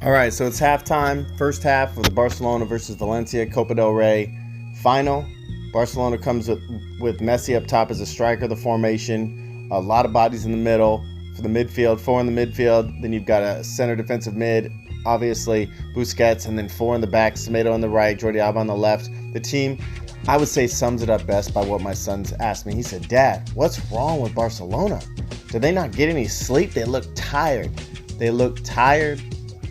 All right, so it's halftime, first half of the Barcelona versus Valencia Copa del Rey final. Barcelona comes with Messi up top as a striker, the formation, a lot of bodies in the middle for the midfield, four in the midfield. Then you've got a center defensive mid, obviously Busquets, and then four in the back, Semedo on the right, Jordi Alba on the left. The team, I would say, sums it up best by what my son's asked me. He said, "Dad, what's wrong with Barcelona? Did they not get any sleep? They look tired." They look tired.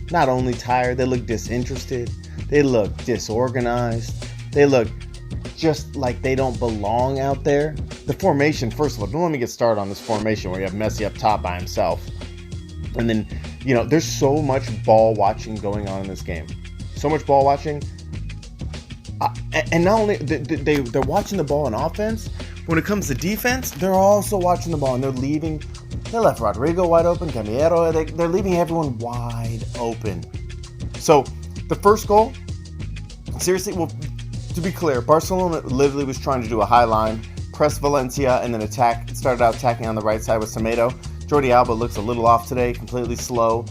Not only tired, they look disinterested. They look disorganized. They look just like they don't belong out there. The formation, first of all, don't let me get started on this formation where you have Messi up top by himself. And then, there's so much ball watching going on in this game. So much ball watching. And not only, they're watching the ball in offense, when it comes to defense, they're also watching the ball and they left Rodrigo wide open, Camero, they're leaving everyone wide open. So the first goal, seriously, well, to be clear, Barcelona literally was trying to do a high line, press Valencia, and then started out attacking on the right side with Semedo. Jordi Alba looks a little off today, completely slow,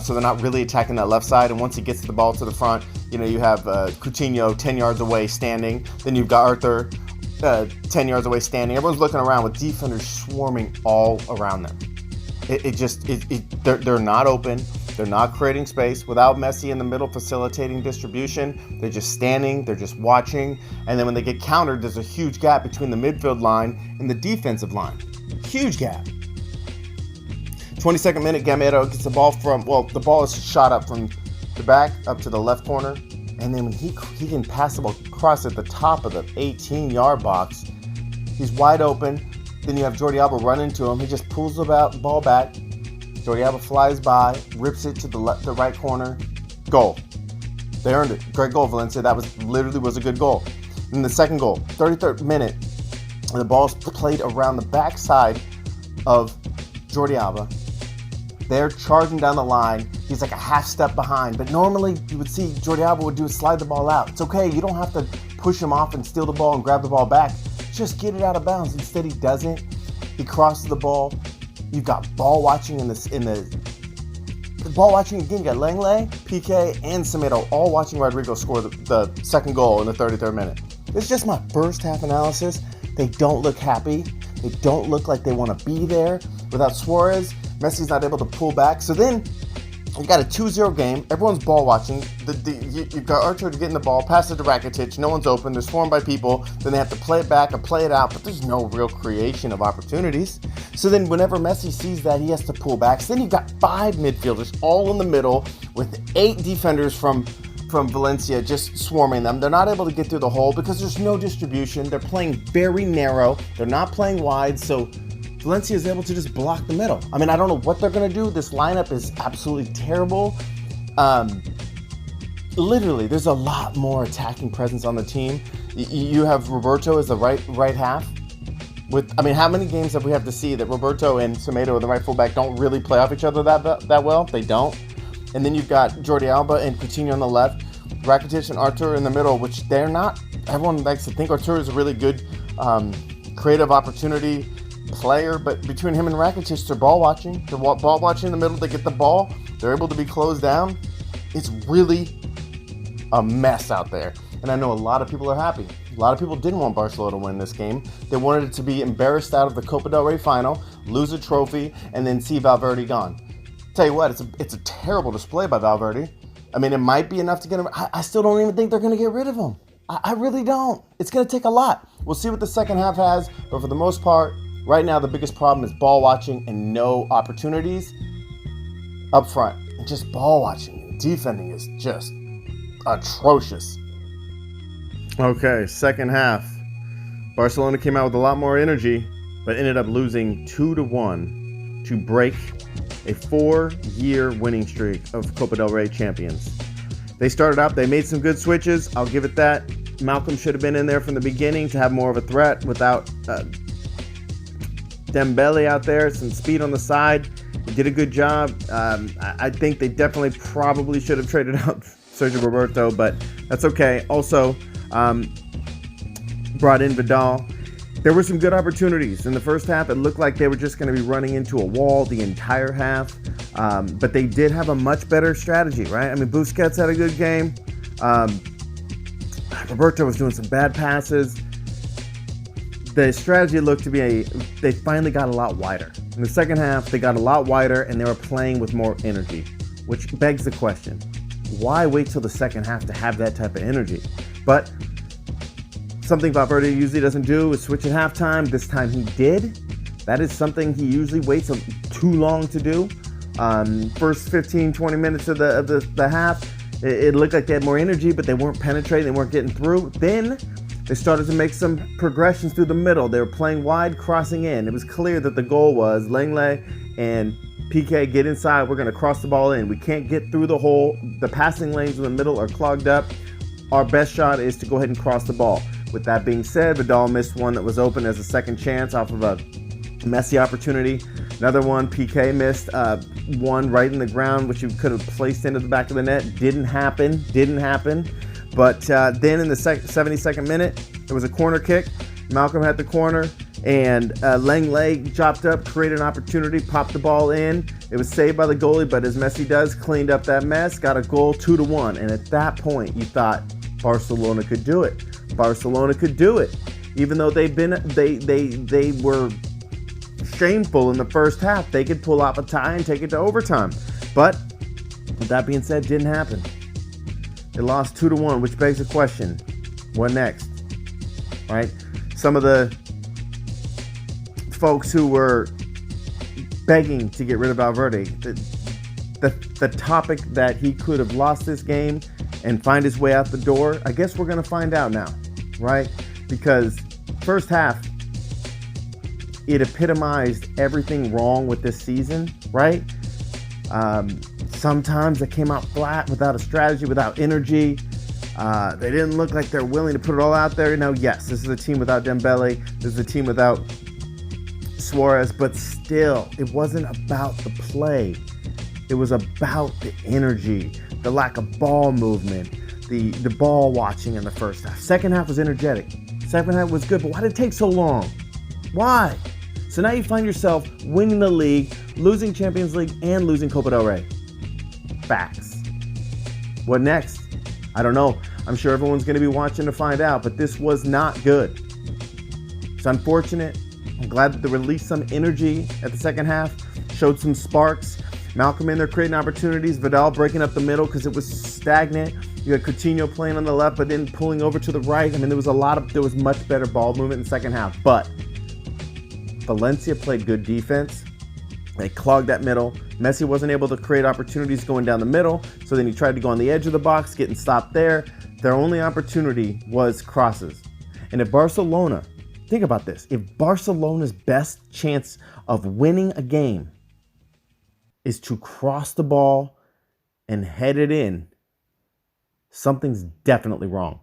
so they're not really attacking that left side. And once he gets the ball to the front, you have Coutinho 10 yards away standing. Then you've got Arthur 10 yards away standing. Everyone's looking around with defenders swarming all around them. They're not open. They're not creating space. Without Messi in the middle facilitating distribution, they're just standing, they're just watching. And then when they get countered, there's a huge gap between the midfield line and the defensive line. Huge gap. 22nd minute, Gamero gets the ball the ball is shot up from the back up to the left corner. And then when he can pass the ball across at the top of the 18-yard box, he's wide open. Then you have Jordi Alba run into him. He just pulls the ball back. Jordi Alba flies by, rips it to the right corner. Goal. They earned it. Great goal, Valencia. That was a good goal. And the second goal, 33rd minute, and the ball's played around the backside of Jordi Alba. They're charging down the line. He's like a half step behind. But normally you would see Jordi Alba would do is slide the ball out. It's okay. You don't have to push him off and steal the ball and grab the ball back. Just get it out of bounds. Instead, he doesn't. He crosses the ball. You've got ball watching the ball watching again. You got Lenglet, PK, and Semedo all watching Rodrigo score the second goal in the 33rd minute. It's just my first half analysis. They don't look happy. They don't look like they want to be there. Without Suarez, Messi's not able to pull back. So then you got a 2-0 game. Everyone's ball watching. You've got Archer getting the ball, pass it to Rakitic. No one's open. They're swarmed by people. Then they have to play it back or play it out, but there's no real creation of opportunities. So then whenever Messi sees that, he has to pull back. So then you've got 5 midfielders all in the middle with 8 defenders from Valencia just swarming them. They're not able to get through the hole because there's no distribution. They're playing very narrow. They're not playing wide, so Valencia is able to just block the middle. I mean, I don't know what they're going to do. This lineup is absolutely terrible. Literally, there's a lot more attacking presence on the team. You have Roberto as the right half. How many games have we have to see that Roberto and Semedo, the right fullback, don't really play off each other that well? They don't. And then you've got Jordi Alba and Coutinho on the left, Rakitic and Artur in the middle, which they're not. Everyone likes to think Artur is a really good creative opportunity player, but between him and Rakitic, they're ball watching. They're ball watching in the middle. They get the ball. They're able to be closed down. It's really a mess out there. And I know a lot of people are happy. A lot of people didn't want Barcelona to win this game. They wanted it to be embarrassed out of the Copa del Rey final, lose a trophy, and then see Valverde gone. Tell you what, it's a terrible display by Valverde. I mean, it might be enough to get him. I still don't even think they're going to get rid of him. I really don't. It's going to take a lot. We'll see what the second half has, but for the most part, right now the biggest problem is ball watching and no opportunities up front. And just ball watching. Defending is just atrocious. Okay, second half. Barcelona came out with a lot more energy, but ended up losing 2-1 to break a 4-year winning streak of Copa del Rey champions. They started out, they made some good switches. I'll give it that. Malcolm should have been in there from the beginning to have more of a threat without Dembele out there, some speed on the side. He did a good job. I think they definitely probably should have traded out Sergio Roberto, but that's okay. Also, brought in Vidal. There were some good opportunities. In the first half, it looked like they were just going to be running into a wall the entire half. But they did have a much better strategy, right? I mean, Busquets had a good game. Roberto was doing some bad passes. The strategy looked to be they finally got a lot wider. In the second half, they got a lot wider and they were playing with more energy, which begs the question, why wait till the second half to have that type of energy? But something Valverde usually doesn't do is switch at halftime. This time he did. That is something he usually waits too long to do. First 15, 20 minutes of the half, it looked like they had more energy, but they weren't penetrating, they weren't getting through. Then they started to make some progressions through the middle. They were playing wide, crossing in. It was clear that the goal was Lenglet and PK get inside. We're going to cross the ball in. We can't get through the hole. The passing lanes in the middle are clogged up. Our best shot is to go ahead and cross the ball. With that being said, Vidal missed one that was open as a second chance off of a Messi opportunity. Another one, PK missed one right in the ground, which you could have placed into the back of the net. Didn't happen. But then in the 72nd minute, there was a corner kick. Malcolm had the corner, and Lenglet chopped up, created an opportunity, popped the ball in. It was saved by the goalie, but as Messi does, cleaned up that mess, got a goal 2-1. And at that point, you thought Barcelona could do it. Barcelona could do it, even though they were shameful in the first half. They could pull off a tie and take it to overtime. But with that being said, didn't happen. They lost 2-1, which begs the question, what next? Right? Some of the folks who were begging to get rid of Valverde, the topic that he could have lost this game and find his way out the door, I guess we're going to find out now, right? Because first half, it epitomized everything wrong with this season, right? Sometimes they came out flat, without a strategy, without energy. They didn't look like they're willing to put it all out there. Now, yes, this is a team without Dembele. This is a team without Suarez. But still, it wasn't about the play. It was about the energy, the lack of ball movement, the ball watching in the first half. Second half was energetic. Second half was good, but why did it take so long? Why? So now you find yourself winning the league, losing Champions League, and losing Copa del Rey. Facts. What next? I don't know. I'm sure everyone's going to be watching to find out, but this was not good. It's unfortunate. I'm glad that they released some energy at the second half, showed some sparks. Malcolm in there creating opportunities. Vidal breaking up the middle because it was stagnant. You had Coutinho playing on the left, but then pulling over to the right. I mean, there was much better ball movement in the second half. But Valencia played good defense. They clogged that middle. Messi wasn't able to create opportunities going down the middle, so then he tried to go on the edge of the box, getting stopped there. Their only opportunity was crosses. And if Barcelona, think about this, if Barcelona's best chance of winning a game is to cross the ball and head it in, something's definitely wrong.